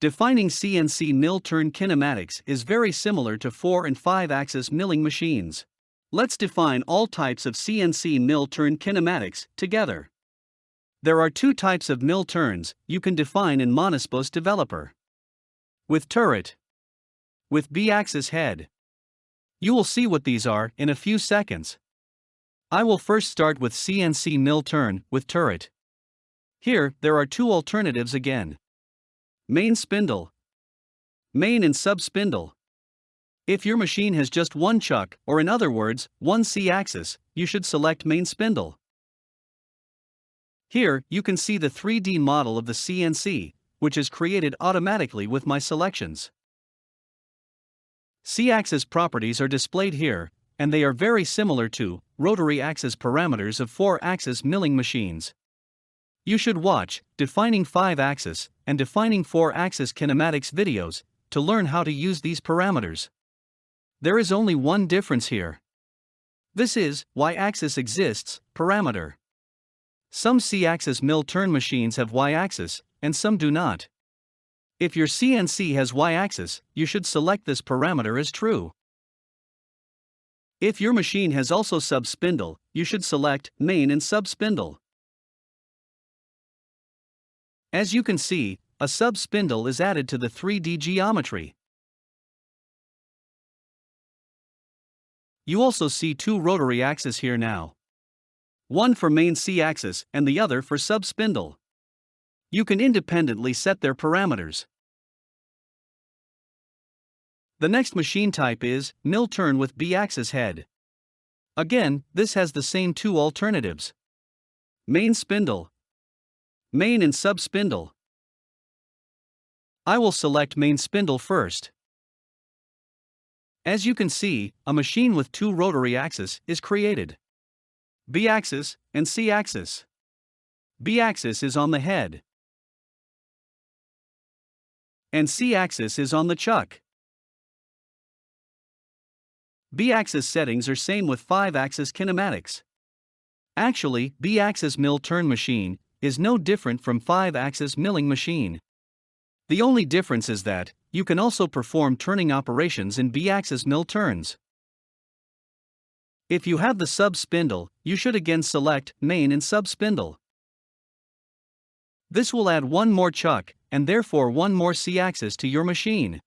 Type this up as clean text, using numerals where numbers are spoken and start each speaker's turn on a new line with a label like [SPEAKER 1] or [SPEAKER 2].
[SPEAKER 1] Defining CNC mill-turn kinematics is very similar to 4 and 5-axis milling machines. Let's define all types of CNC mill-turn kinematics together. There are two types of mill turns you can define in Monospos Developer. With turret. With B-axis head. You will see what these are in a few seconds. I will first start with CNC mill turn with turret. Here, there are two alternatives again. Main spindle. Main and sub spindle. If your machine has just one chuck, or in other words, one C-axis, you should select main spindle. Here, you can see the 3D model of the CNC, which is created automatically with my selections. C-axis properties are displayed here, and they are very similar to rotary axis parameters of 4-axis milling machines. You should watch Defining 5-axis and Defining 4-axis kinematics videos to learn how to use these parameters. There is only one difference here. This is Y-axis exists parameter. Some C-axis mill turn machines have Y-axis, and some do not. If your CNC has Y-axis, you should select this parameter as true. If your machine has also sub-spindle, you should select main and sub-spindle. As you can see, a sub-spindle is added to the 3D geometry. You also see two rotary axes here now. One for main C-axis and the other for sub-spindle. You can independently set their parameters. The next machine type is mill turn with B-axis head. Again, this has the same two alternatives. Main spindle. Main and sub-spindle. I will select main spindle first. As you can see, a machine with two rotary axes is created. B-axis and C-axis. B-axis is on the head, and C-axis is on the chuck. B-axis settings are same with 5-axis kinematics. Actually, B-axis mill turn machine is no different from 5-axis milling machine. The only difference is that you can also perform turning operations in B-axis mill turns. If you have the sub-spindle, you should again select main and sub-spindle. This will add one more chuck, and therefore one more C-axis to your machine.